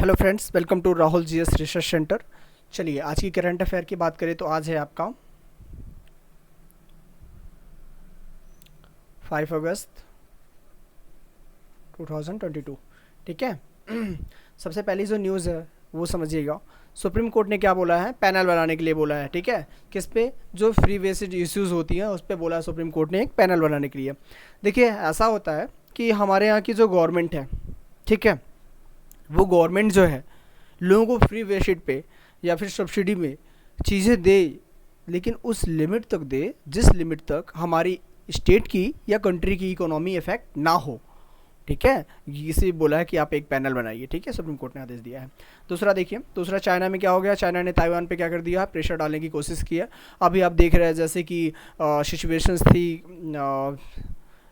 Hello friends, welcome to Rahul GS research centre. चलिए आज की करंट अफेयर की बात करें तो आज है आपका 5 अगस्त 2022। ठीक है। सबसे पहली जो न्यूज़ है वो समझिएगा। सुप्रीम कोर्ट ने क्या बोला है, पैनल बनाने के लिए बोला है। ठीक है, किस पे? जो फ्री वेसेज इश्यूज़ होती हैं उस पर बोला है सुप्रीम कोर्ट ने एक पैनल बनाने के लिए। देखिए ऐसा होता है कि हमारे यहाँ की जो गवर्नमेंट है, ठीक है, वो गवर्नमेंट जो है लोगों को फ्री वेसेज पे या फिर सब्सिडी में चीज़ें दे, लेकिन उस लिमिट तक दे जिस लिमिट तक हमारी स्टेट की या कंट्री की इकोनॉमी इफेक्ट ना हो। ठीक है, इसे बोला है कि आप एक पैनल बनाइए। ठीक है, सुप्रीम कोर्ट ने आदेश दिया है। दूसरा देखिए, दूसरा चाइना में क्या हो गया, चाइना ने ताइवान पे क्या कर दिया, प्रेशर डालने की कोशिश की है। अभी आप देख रहे हैं जैसे कि सिचुएशंस थी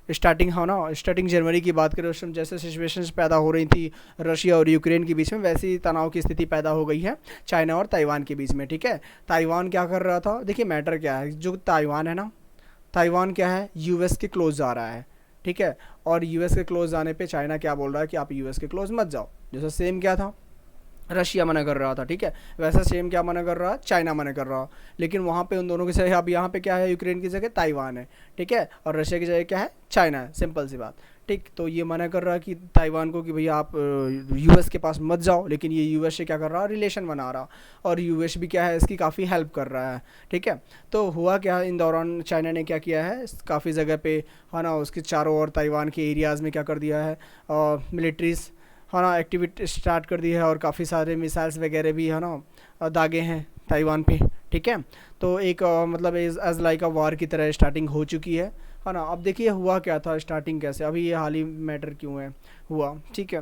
स्टार्टिंग, हाँ ना, स्टार्टिंग जनवरी की बात करें उस समय जैसे सिचुएशंस पैदा हो रही थी रशिया और यूक्रेन के बीच में, वैसी तनाव की स्थिति पैदा हो गई है चाइना और ताइवान के बीच में। ठीक है, ताइवान क्या कर रहा था, देखिए मैटर क्या है, जो ताइवान है ना, ताइवान क्या है, यूएस के क्लोज जा रहा है। ठीक है, और यूएस के क्लोज जाने पे चाइना क्या बोल रहा है कि आप यूएस के क्लोज मत जाओ। जैसा सेम क्या था, रशिया मना कर रहा था। ठीक है, वैसा सेम क्या मना कर रहा है, चाइना मना कर रहा। लेकिन वहाँ पे उन दोनों की जगह अब यहाँ पे क्या है, यूक्रेन की जगह ताइवान है। ठीक है, और रशिया की जगह क्या है, चाइना है। सिंपल सी बात। ठीक, तो ये मना कर रहा है कि ताइवान को कि भैया आप यूएस के पास मत जाओ, लेकिन ये यूएस से क्या कर रहा है, रिलेशन बना रहा, और यूएस भी क्या है, इसकी काफ़ी हेल्प कर रहा है। ठीक है, तो हुआ क्या इन दौरान, चाइना ने क्या किया है, काफ़ी जगह पे है ना उसके चारों ओर ताइवान के एरियाज़ में क्या कर दिया है, मिलिट्रीज है ना एक्टिविटी स्टार्ट कर दी है, और काफ़ी सारे मिसाइल्स वगैरह भी है ना दागे हैं ताइवान पे। ठीक है, तो एक मतलब एज लाइक अ वार की तरह स्टार्टिंग हो चुकी है ना। अब देखिए हुआ क्या था, स्टार्टिंग कैसे, अभी ये हाल ही मैटर क्यों है हुआ। ठीक है,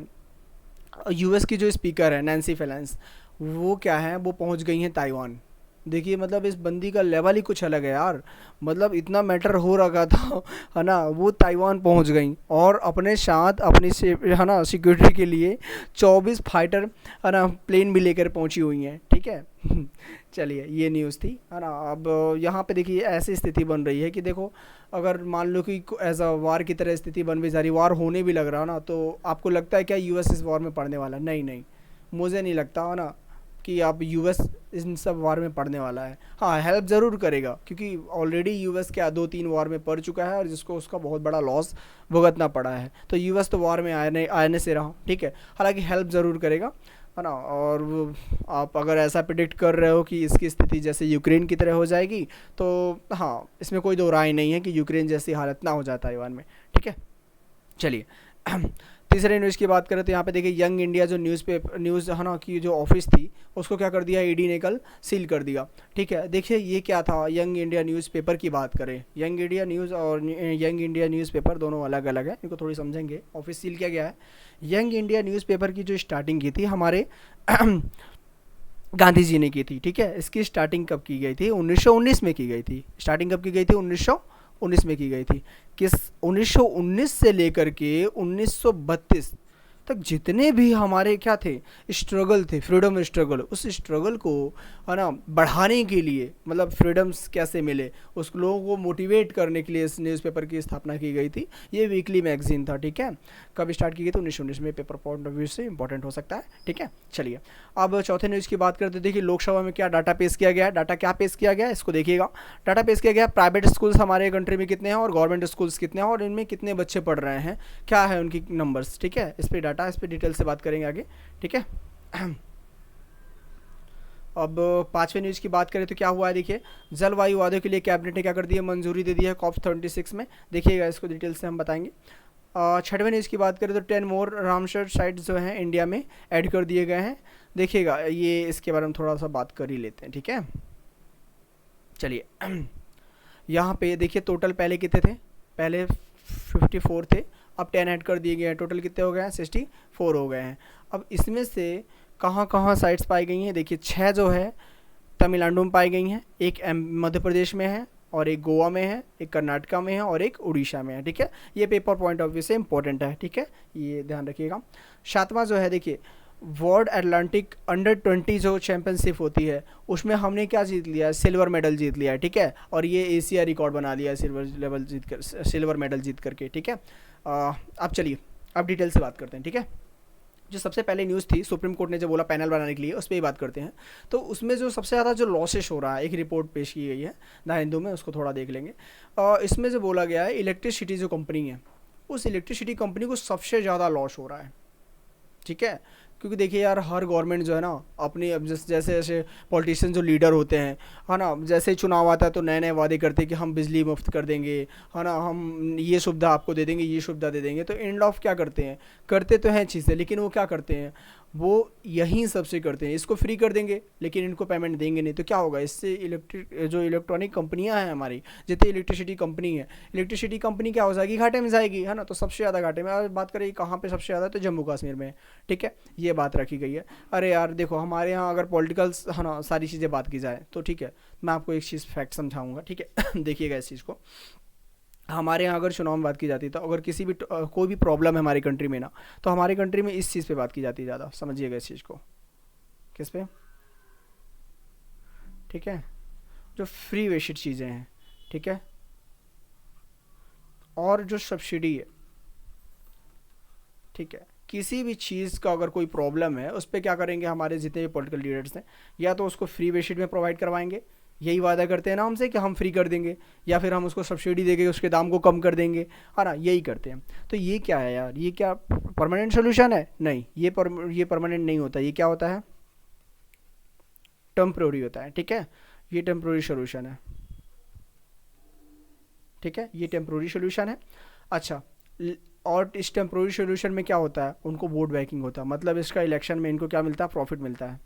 यूएस की जो स्पीकर है नैन्सी फेलेंस, वो क्या है, वो पहुंच गई हैं ताइवान। देखिए मतलब इस बंदी का लेवल ही कुछ अलग है यार। मतलब इतना मैटर हो रखा था है ना, वो ताइवान पहुंच गई और अपने साथ अपनी से है ना सिक्योरिटी के लिए 24 फाइटर है ना प्लेन भी लेकर पहुंची हुई हैं। ठीक है। चलिए ये न्यूज़ थी है ना। अब यहाँ पे देखिए ऐसी स्थिति बन रही है कि देखो, अगर मान लो कि एज अ वार की तरह स्थिति बन भी जा रही, वार होने भी लग रहा ना, तो आपको लगता है क्या यूएस इस वार में पड़ने वाला? नहीं नहीं, मुझे नहीं लगता है ना कि आप यूएस इन सब वार में पड़ने वाला है। हाँ, हेल्प ज़रूर करेगा क्योंकि ऑलरेडी यूएस क्या 2-3 वार में पड़ चुका है और जिसको उसका बहुत बड़ा लॉस भुगतना पड़ा है। तो यूएस तो वार में आने आने से रहा। ठीक है, हालांकि हेल्प ज़रूर करेगा है ना। और आप अगर ऐसा प्रिडिक्ट कर रहे हो कि इसकी स्थिति जैसे यूक्रेन की तरह हो जाएगी, तो हाँ, इसमें कोई दो राय नहीं है कि यूक्रेन जैसी हालत ना हो जाए ताइवान में। ठीक है, चलिए। तीसरे न्यूज़ की बात करें तो यहाँ पे देखिए यंग इंडिया जो न्यूज़ है ना की जो ऑफिस थी उसको क्या कर दिया, ईडी ने कल सील कर दिया। ठीक है, देखिए ये क्या था, यंग इंडिया न्यूज़पेपर की बात करें, यंग इंडिया न्यूज़ और यंग इंडिया न्यूज़पेपर दोनों अलग अलग है, इनको थोड़ी समझेंगे। ऑफिस सील किया गया है। यंग इंडिया न्यूज़पेपर की जो स्टार्टिंग की थी हमारे गांधी जी ने की थी। ठीक है, इसकी स्टार्टिंग कब की गई थी, 1919 में की गई थी। स्टार्टिंग कब की गई थी, 1919 में की गई थी। किस 1919 से लेकर के 1932 तक जितने भी हमारे क्या थे, स्ट्रगल थे, फ्रीडम स्ट्रगल, उस स्ट्रगल को है ना बढ़ाने के लिए, मतलब फ्रीडम्स कैसे मिले उस लोगों को मोटिवेट करने के लिए इस न्यूज़पेपर की स्थापना की गई थी। ये वीकली मैगजीन था। ठीक है, कब स्टार्ट की गई थी, 1919 में। पेपर पॉइंट ऑफ व्यू से इंपॉर्टेंट हो सकता है। ठीक है, चलिए अब चौथे न्यूज़ की बात करते। देखिए लोकसभा में क्या डाटा पेश किया गया, डाटा क्या पेश किया गया इसको देखिएगा। डाटा पेश किया गया प्राइवेट स्कूल्स हमारे कंट्री में कितने हैं और गवर्नमेंट स्कूल्स कितने हैं और इनमें कितने बच्चे पढ़ रहे हैं, क्या है उनकी नंबर्स। ठीक है, इस पर डाटा, इस पर डिटेल से बात करेंगे आगे। ठीक है, अब पांचवें न्यूज़ की बात करें तो क्या हुआ है, देखिए जलवायु वादों के लिए कैबिनेट ने क्या कर दिया, मंजूरी दे दी है COP26 में। देखिएगा इसको डिटेल से हम बताएंगे। छठवें न्यूज़ की बात करें तो 10 मोर रामसर साइट्स जो हैं इंडिया में ऐड कर दिए गए हैं। देखिएगा ये इसके बारे में थोड़ा सा बात कर ही लेते हैं। ठीक है, चलिए यहाँ पे देखिए टोटल पहले कितने थे, पहले 54 थे, अब 10 ऐड कर दिए गए हैं, टोटल कितने हो गए हैं, 64 हो गए हैं। अब इसमें से कहाँ कहाँ साइट्स पाई गई हैं, देखिए 6 जो है तमिलनाडु में पाई गई हैं, एक मध्य प्रदेश में है, और एक गोवा में है, एक कर्नाटका में है, और एक उड़ीसा में है। ठीक है, ये पेपर पॉइंट ऑफ व्यू से इंपॉर्टेंट है। ठीक है, ये ध्यान रखिएगा। सातवां जो है देखिए वर्ल्ड एटलांटिक अंडर 20 जो चैंपियनशिप होती है उसमें हमने क्या जीत लिया है, सिल्वर मेडल जीत लिया है। ठीक है, और ये एशिया रिकॉर्ड बना लिया है सिल्वर मेडल जीत करके। ठीक है, अब चलिए अब डिटेल से बात करते हैं। ठीक है, जो सबसे पहले न्यूज़ थी, सुप्रीम कोर्ट ने जो बोला पैनल बनाने के लिए, उस पर ही बात करते हैं। तो उसमें जो सबसे ज़्यादा जो लॉसेस हो रहा है, एक रिपोर्ट पेश की गई है द हिंदू में, उसको थोड़ा देख लेंगे। इसमें जो बोला गया है, इलेक्ट्रिसिटी जो कंपनी है, उस इलेक्ट्रिसिटी कंपनी को सबसे ज़्यादा लॉस हो रहा है, ठीक है। क्योंकि देखिए यार, हर गवर्नमेंट जो है ना अपनी, अब जैसे जैसे पॉलिटिशियन जो लीडर होते हैं, है ना, जैसे चुनाव आता है तो नए नए वादे करते हैं कि हम बिजली मुफ्त कर देंगे, है ना, हम ये सुविधा आपको दे देंगे, ये सुविधा दे देंगे। तो एंड ऑफ क्या करते हैं, करते तो हैं चीज़ें, लेकिन वो क्या करते हैं, वो यहीं सबसे करते हैं, इसको फ्री कर देंगे लेकिन इनको पेमेंट देंगे नहीं। तो क्या होगा इससे, इलेक्ट्रॉनिक कंपनियां हैं हमारी, जितनी इलेक्ट्रिसिटी कंपनी है, इलेक्ट्रिसिटी कंपनी क्या हो जाएगी, घाटे में जाएगी, है ना। तो सबसे ज़्यादा घाटे में, आज बात करें कहाँ पे सबसे ज़्यादा, तो जम्मू कश्मीर में, ठीक है, ये बात रखी गई है। अरे यार देखो, हमारे यहाँ अगर पॉलिटिकल, है ना, सारी चीज़ें बात की जाए तो ठीक है, मैं आपको एक चीज़ फैक्ट समझाऊंगा, ठीक है। देखिएगा इस चीज़ को, हमारे यहाँ अगर चुनाव में बात की जाती है, तो अगर किसी भी कोई भी प्रॉब्लम है हमारी कंट्री में ना, तो हमारी कंट्री में इस चीज़ पे बात की जाती है ज़्यादा, समझिएगा इस चीज़ को, किस पे, ठीक है, जो फ्री बेसिक चीज़ें हैं, ठीक है, और जो सब्सिडी है, ठीक है, किसी भी चीज़ का अगर कोई प्रॉब्लम है, उस पर क्या करेंगे हमारे जितने भी पॉलिटिकल लीडर्स हैं, या तो उसको फ्री बेसिक में प्रोवाइड करवाएंगे, यही वादा करते हैं ना हमसे कि हम फ्री कर देंगे, या फिर हम उसको सब्सिडी देंगे, उसके दाम को कम कर देंगे, है ना, यही करते हैं। तो ये क्या है यार, ये क्या परमानेंट सोल्यूशन है? नहीं, ये परमानेंट नहीं होता। ये क्या होता है, टेम्प्रोरी होता है, ठीक है, ये टेम्प्रोरी सोल्यूशन है, ठीक है, ये टेम्प्रोरी सोल्यूशन है। अच्छा, और इस टेम्प्रोरी सोल्यूशन में क्या होता है, उनको वोट बैंकिंग होता है, मतलब इसका इलेक्शन में इनको क्या मिलता है, प्रॉफिट मिलता है,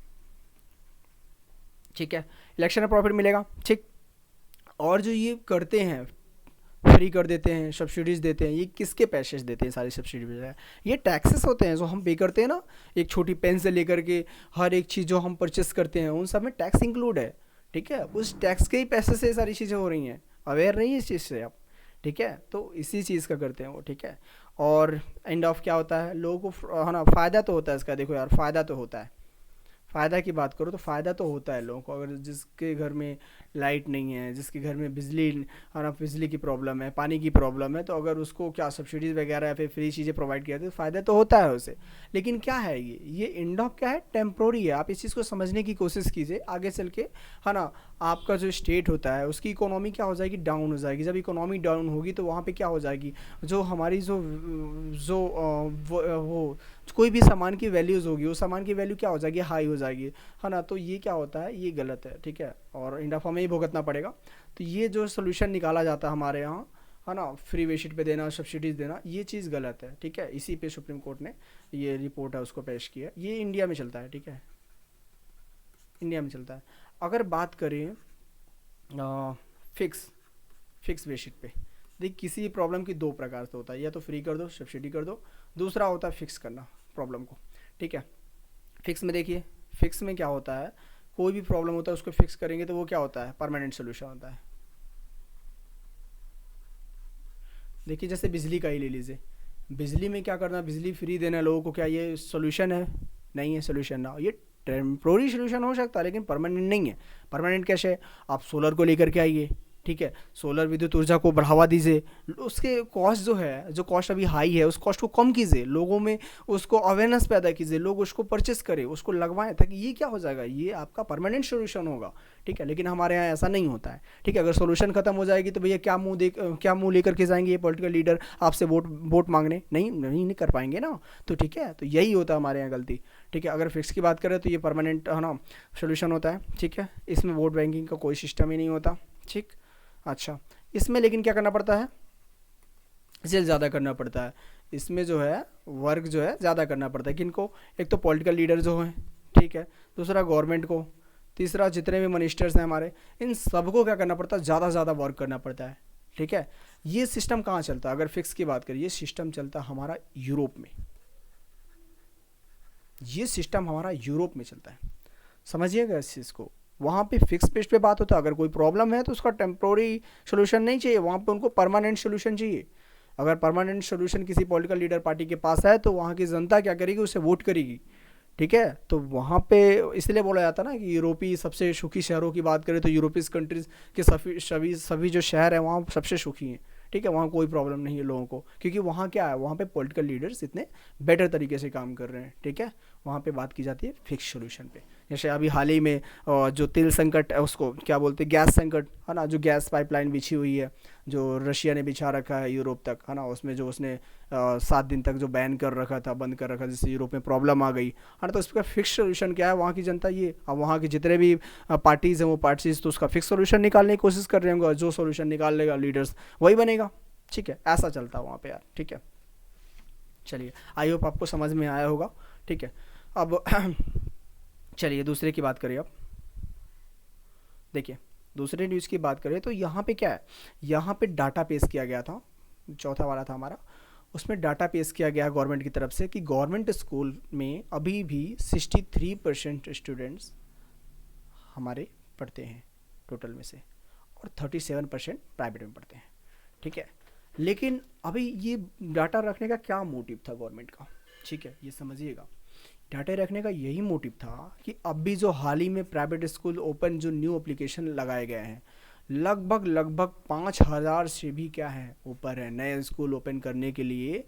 ठीक है, इलेक्शन में प्रॉफिट मिलेगा, ठीक। और जो ये करते हैं, फ्री कर देते हैं, सब्सिडीज़ देते हैं, ये किसके पैसे से देते हैं, सारी सब्सिडी, ये टैक्सेस होते हैं जो हम पे करते हैं ना, एक छोटी पेन से लेकर के हर एक चीज़ जो हम परचेस करते हैं, उन सब में टैक्स इंक्लूड है, ठीक है, उस टैक्स के ही पैसे से सारी चीज़ें हो रही हैं, अवेयर नहीं है इस चीज़ से आप, ठीक है। तो इसी चीज़ का करते हैं वो, ठीक है। और एंड ऑफ क्या होता है, लोगों को, है ना, फ़ायदा तो होता है इसका, देखो यार, फ़ायदा तो होता है, फ़ायदा की बात करो तो फ़ायदा तो होता है लोगों को। अगर जिसके घर में लाइट नहीं है, जिसके घर में बिजली, है ना, बिजली की प्रॉब्लम है, पानी की प्रॉब्लम है, तो अगर उसको क्या सब्सिडीज़ वगैरह या फिर फ्री चीज़ें प्रोवाइड किया तो फ़ायदा तो होता है उसे। लेकिन क्या है ये एंड ऑफ क्या है, टेम्प्रोरी है। आप इस चीज़ को समझने की कोशिश कीजिए, आगे चल के, है ना, आपका जो स्टेट होता है उसकी इकोनॉमी क्या हो जाएगी, डाउन हो जाएगी। जब इकोनॉमी डाउन होगी तो वहाँ पे क्या हो जाएगी, जो हमारी जो वो कोई भी सामान की वैल्यूज़ होगी, उस सामान की वैल्यू क्या हो जाएगी, हाई हो जाएगी, है ना। तो ये क्या होता है, ये गलत है, ठीक है, और एंड ऑफ हमें ही भुगतना पड़ेगा। तो ये जो सोल्यूशन निकाला जाता है हमारे यहाँ, है ना, फ्री बेसिक पे देना, सब्सिडीज़ देना, ये चीज़ गलत है, ठीक है। इसी पे सुप्रीम कोर्ट ने ये रिपोर्ट है उसको पेश किया, ये इंडिया में चलता है, ठीक है, इंडिया में चलता है। अगर बात करें फिक्स फिक्स बेसिक पे, देख किसी प्रॉब्लम की दो प्रकार से होता है, या तो फ्री कर दो, सब्सिडी कर दो, दूसरा होता है फिक्स करना प्रॉब्लम को, ठीक है। फिक्स में देखिए, फिक्स में क्या होता है, कोई भी प्रॉब्लम होता है उसको फिक्स करेंगे तो वो क्या होता है, परमानेंट सोल्यूशन होता है। देखिए जैसे बिजली का ही ले लीजिए, बिजली में क्या करना, बिजली फ्री देना लोगों को, क्या ये सोल्यूशन है? नहीं है सोल्यूशन ना, ये टेम्प्रोरी सोल्यूशन हो सकता है लेकिन परमानेंट नहीं है। परमानेंट कैसे है, आप सोलर को लेकर के आइए, ठीक है, सोलर विद्युत ऊर्जा को बढ़ावा दीजिए, उसके कॉस्ट जो है, जो कॉस्ट अभी हाई है, उस कॉस्ट को कम कीजिए, लोगों में उसको अवेयरनेस पैदा कीजिए, लोग उसको परचेस करें, उसको लगवाएं, ताकि ये क्या हो जाएगा, ये आपका परमानेंट सोल्यूशन होगा, ठीक है। लेकिन हमारे यहाँ ऐसा नहीं होता है, ठीक है। अगर सोल्यूशन खत्म हो जाएगी तो भैया क्या मुंह लेकर के जाएंगे ये पॉलिटिकल लीडर आपसे वोट मांगने? नहीं कर पाएंगे ना। तो ठीक है, तो यही होता है हमारे यहाँ गलती, ठीक है। अगर फिक्स की बात करें तो ये परमानेंट, है ना, सोल्यूशन होता है, ठीक है, इसमें वोट बैंकिंग का कोई सिस्टम ही नहीं होता, ठीक। अच्छा, इसमें लेकिन क्या करना पड़ता है, इसे ज़्यादा करना पड़ता है, इसमें जो है वर्क जो है ज़्यादा करना पड़ता है। किनको? एक तो पॉलिटिकल लीडर जो हैं, ठीक है, दूसरा गवर्नमेंट को, तीसरा जितने भी मिनिस्टर्स हैं हमारे, इन सबको क्या करना पड़ता है, ज़्यादा वर्क करना पड़ता है, ठीक है। ये सिस्टम कहाँ चलता है, अगर फिक्स की बात करें, ये सिस्टम चलता है हमारा यूरोप में, ये सिस्टम हमारा यूरोप में चलता है, समझिएगा इस चीज़ को। वहाँ पे फिक्स बेस पे बात होता है, अगर कोई प्रॉब्लम है तो उसका टेम्प्रोरी सोल्यूशन नहीं चाहिए, वहाँ पे उनको परमानेंट सोल्यूशन चाहिए। अगर परमानेंट सोल्यूशन किसी पॉलिटिकल लीडर पार्टी के पास है तो वहाँ की जनता क्या करेगी, उसे वोट करेगी, ठीक है। तो वहाँ पे इसलिए बोला जाता है ना कि यूरोपीय सबसे सुखी शहरों की बात करें तो यूरोपीय कंट्रीज़ के सभी जो शहर हैं वहाँ सबसे सुखी हैं, ठीक है, वहाँ कोई प्रॉब्लम नहीं है लोगों को, क्योंकि वहाँ क्या है, वहाँ पे पॉलिटिकल लीडर्स इतने बेटर तरीके से काम कर रहे हैं। ठीक है, वहाँ पे बात की जाती है फिक्स सोल्यूशन पे। जैसे अभी हाल ही में जो तेल संकट है, उसको क्या बोलते हैं, गैस संकट है ना, जो गैस पाइपलाइन बिछी हुई है, जो रशिया ने बिछा रखा है यूरोप तक, है ना, उसमें जो उसने 7 दिन तक जो बैन कर रखा था, बंद कर रखा, जिससे यूरोप में प्रॉब्लम आ गई, है ना। तो इसका फिक्स सोल्यूशन क्या है, वहाँ की जनता ये, अब वहाँ के जितने भी पार्टीज़ हैं, वो पार्टीज़ तो उसका फिक्स सोल्यूशन निकालने की कोशिश कर रहे होंगे, जो सोल्यूशन निकाल लेगा लीडर्स वही बनेगा। ठीक है, ऐसा चलता है वहाँ पे यार। ठीक है, चलिए, आई होप आपको समझ में आया होगा। ठीक है, अब चलिए दूसरे की बात करिए। अब देखिए, दूसरे न्यूज़ की बात करें तो यहाँ पे क्या है, यहाँ पे डाटा पेश किया गया था, चौथा वाला था हमारा, उसमें डाटा पेश किया गया गवर्नमेंट की तरफ से कि गवर्नमेंट स्कूल में अभी भी 63% स्टूडेंट्स हमारे पढ़ते हैं टोटल में से, और 37% प्राइवेट में पढ़ते हैं। ठीक है, लेकिन अभी ये डाटा रखने का क्या मोटिव था गवर्नमेंट का, ठीक है, ये समझिएगा। डाटा रखने का यही मोटिव था कि अभी जो हाल ही में प्राइवेट स्कूल ओपन जो न्यू एप्लीकेशन लगाए गए हैं, लगभग 5,000 से भी क्या है ऊपर है नए स्कूल ओपन करने के लिए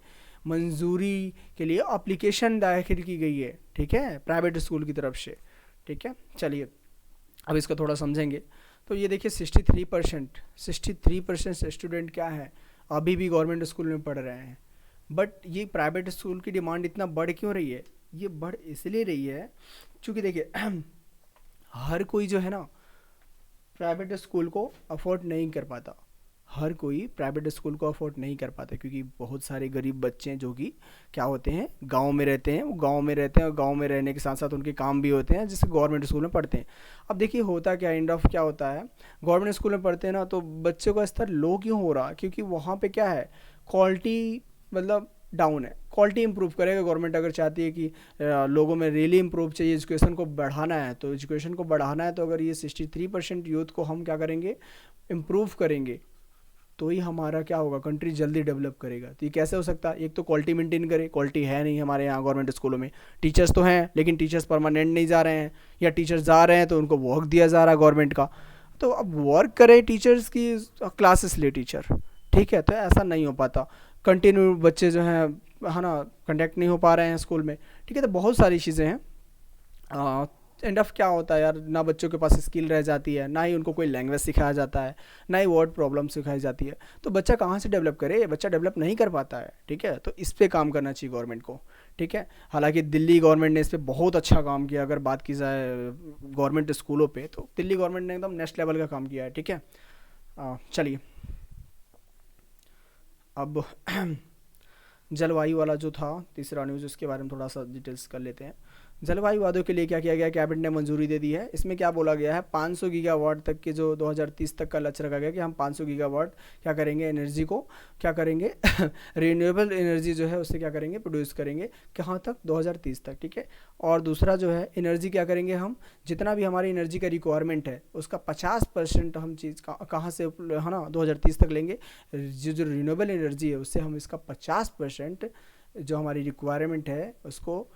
मंजूरी के लिए एप्लीकेशन दाखिल की गई है। ठीक है, प्राइवेट स्कूल की तरफ से। ठीक है, चलिए अब इसको थोड़ा समझेंगे। तो ये देखिए 63% स्टूडेंट क्या है अभी भी गवर्नमेंट स्कूल में पढ़ रहे हैं। बट ये प्राइवेट स्कूल की डिमांड इतना बढ़ क्यों रही है, ये बढ़ इसलिए रही है क्योंकि देखिए हर कोई जो है ना प्राइवेट स्कूल को अफोर्ड नहीं कर पाता, हर कोई प्राइवेट स्कूल को अफोर्ड नहीं कर पाता, क्योंकि बहुत सारे गरीब बच्चे हैं जो कि क्या होते हैं गांव में रहते हैं, वो गांव में रहते हैं और गांव में रहने के साथ साथ उनके काम भी होते हैं जिससे गवर्नमेंट स्कूल में पढ़ते हैं। अब देखिए होता क्या, एंड ऑफ क्या होता है, गवर्नमेंट स्कूल में पढ़ते हैं ना तो बच्चों का स्तर लो क्यों हो रहा, क्योंकि वहाँ पे क्या है क्वालिटी मतलब डाउन है। क्वालिटी इंप्रूव करेगा गवर्नमेंट, अगर चाहती है कि लोगों में रियली इंप्रूव चाहिए, एजुकेशन को बढ़ाना है, तो एजुकेशन को बढ़ाना है तो अगर ये 63% यूथ को हम क्या करेंगे इम्प्रूव करेंगे तो ही हमारा क्या होगा, कंट्री जल्दी डेवलप करेगा। तो ये कैसे हो सकता है, एक तो क्वालिटी मेंटेन करे, क्वालिटी है नहीं हमारे यहाँ गवर्नमेंट स्कूलों में, टीचर्स तो हैं लेकिन टीचर्स परमानेंट नहीं जा रहे हैं, या टीचर्स जा रहे हैं तो उनको वर्क दिया जा रहा है गवर्नमेंट का, तो अब वर्क करे टीचर्स की, क्लासेस ले टीचर। ठीक है, तो ऐसा नहीं हो पाता, कंटिन्यू बच्चे जो हैं है ना कंडक्ट नहीं हो पा रहे हैं स्कूल में। ठीक है, तो बहुत सारी चीज़ें हैं। एंड ऑफ क्या होता है यार, ना बच्चों के पास स्किल रह जाती है, ना ही उनको कोई लैंग्वेज सिखाया जाता है, ना ही वर्ड प्रॉब्लम सिखाई जाती है, तो बच्चा कहाँ से डेवलप करे, बच्चा डेवलप नहीं कर पाता है। ठीक है, तो इस पर काम करना चाहिए गवर्नमेंट को। ठीक है, हालांकि दिल्ली गवर्नमेंट ने इस पर बहुत अच्छा काम किया, अगर बात की जाए गवर्नमेंट स्कूलों पे तो दिल्ली गवर्नमेंट ने एकदम नेक्स्ट लेवल का काम किया है। ठीक है, चलिए अब जलवायु वाला जो था तीसरा न्यूज़, उसके बारे में थोड़ा सा डिटेल्स कर लेते हैं। जलवायु वादों के लिए क्या किया गया, कैबिनेट ने मंजूरी दे दी है। इसमें क्या बोला गया है, 500 गीगावाट तक के जो 2030 तक का लक्ष्य रखा गया कि हम 500 गीगावाट क्या करेंगे, एनर्जी को क्या करेंगे रिन्यूएबल एनर्जी जो है उससे क्या करेंगे, प्रोड्यूस करेंगे, कहाँ तक, 2030 तक। ठीक है, और दूसरा जो है एनर्जी क्या करेंगे हम, जितना भी हमारी एनर्जी का रिक्वायरमेंट है उसका 50% हम चीज़ कहाँ से है ना 2030 तक लेंगे, जो रिन्यूएबल एनर्जी है उससे हम इसका 50% जो हमारी रिक्वायरमेंट है उसको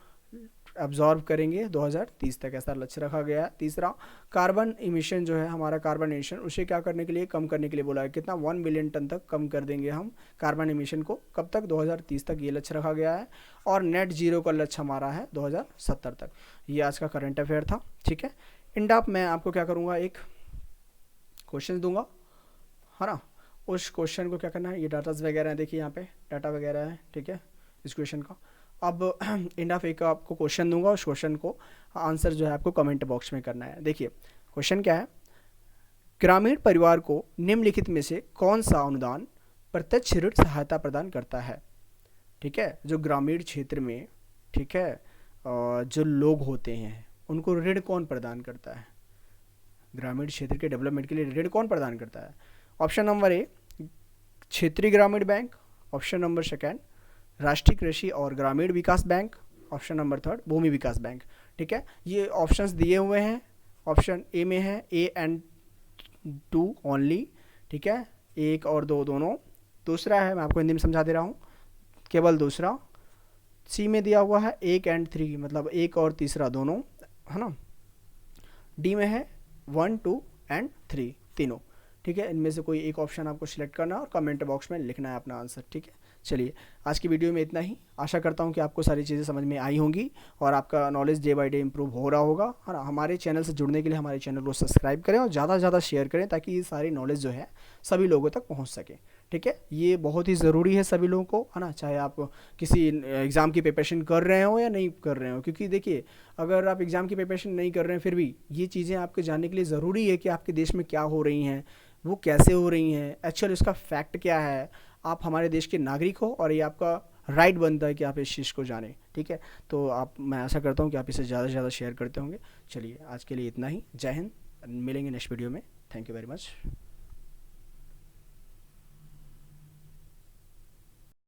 एब्जॉर्ब करेंगे 2030 तक, ऐसा लक्ष्य रखा गया है। तीसरा, कार्बन इमिशन जो है हमारा, कार्बन इमिशन उसे क्या करने के लिए, कम करने के लिए बोला है, कितना 1 मिलियन टन तक कम कर देंगे हम कार्बन इमिशन को, कब तक, 2030 तक, ये लक्ष्य रखा गया है। और नेट जीरो का लक्ष्य हमारा है 2070 तक। ये आज का करंट अफेयर था। ठीक है, एंड अप मैं आपको क्या करूँगा, एक क्वेश्चन दूंगा, है ना, उस क्वेश्चन को क्या करना है, ये डाटाज वगैरह है, देखिए यहाँ पे डाटा वगैरह है। ठीक है, इस क्वेश्चन का अब एंड ऑफ एक आपको क्वेश्चन दूंगा, उस क्वेश्चन को आंसर जो है आपको कमेंट बॉक्स में करना है। देखिए क्वेश्चन क्या है, ग्रामीण परिवार को निम्नलिखित में से कौन सा अनुदान प्रत्यक्ष ऋण सहायता प्रदान करता है। ठीक है, जो ग्रामीण क्षेत्र में, ठीक है, जो लोग होते हैं उनको ऋण कौन प्रदान करता है, ग्रामीण क्षेत्र के डेवलपमेंट के लिए ऋण कौन प्रदान करता है। ऑप्शन नंबर ए क्षेत्रीय ग्रामीण बैंक, ऑप्शन नंबर सेकेंड राष्ट्रीय कृषि और ग्रामीण विकास बैंक, ऑप्शन नंबर थर्ड भूमि विकास बैंक। ठीक है, ये ऑप्शंस दिए हुए हैं, ऑप्शन ए में है ए एंड 2 ओनली। ठीक है, 1 और 2 दोनों। दूसरा है, मैं आपको हिंदी में समझा दे रहा हूँ, केवल दूसरा। सी में दिया हुआ है 1 एंड 3, मतलब 1 और तीसरा दोनों, है ना। डी में है 1, 2 एंड 3 तीनों। ठीक है, इनमें से कोई एक ऑप्शन आपको सिलेक्ट करना है और कमेंट बॉक्स में लिखना है अपना आंसर। ठीक है, चलिए आज की वीडियो में इतना ही। आशा करता हूँ कि आपको सारी चीज़ें समझ में आई होंगी और आपका knowledge day by day improve हो रहा होगा, है ना। हमारे चैनल से जुड़ने के लिए हमारे चैनल को सब्सक्राइब करें और ज़्यादा से ज़्यादा शेयर करें ताकि ये सारी नॉलेज जो है सभी लोगों तक पहुँच सके। ठीक है, ये बहुत ही ज़रूरी है सभी लोगों को, है ना, चाहे आप किसी एग्ज़ाम की प्रिपरेशन कर रहे हो या नहीं कर रहे हो। क्योंकि देखिए, अगर आप एग्ज़ाम की प्रिपरेशन नहीं कर रहे हैं फिर भी ये चीज़ें आपके जानने के लिए ज़रूरी है कि आपके देश में क्या हो रही हैं, वो कैसे हो रही हैं, एक्चुअल इसका फैक्ट क्या है। आप हमारे देश के नागरिक हो और ये आपका राइट बनता है कि आप इस चीज़ को जानें। ठीक है, तो आप, मैं आशा करता हूँ कि आप इसे ज़्यादा से ज़्यादा शेयर करते होंगे। चलिए आज के लिए इतना ही। जय हिंद, मिलेंगे नेक्स्ट वीडियो में। Thank you very much.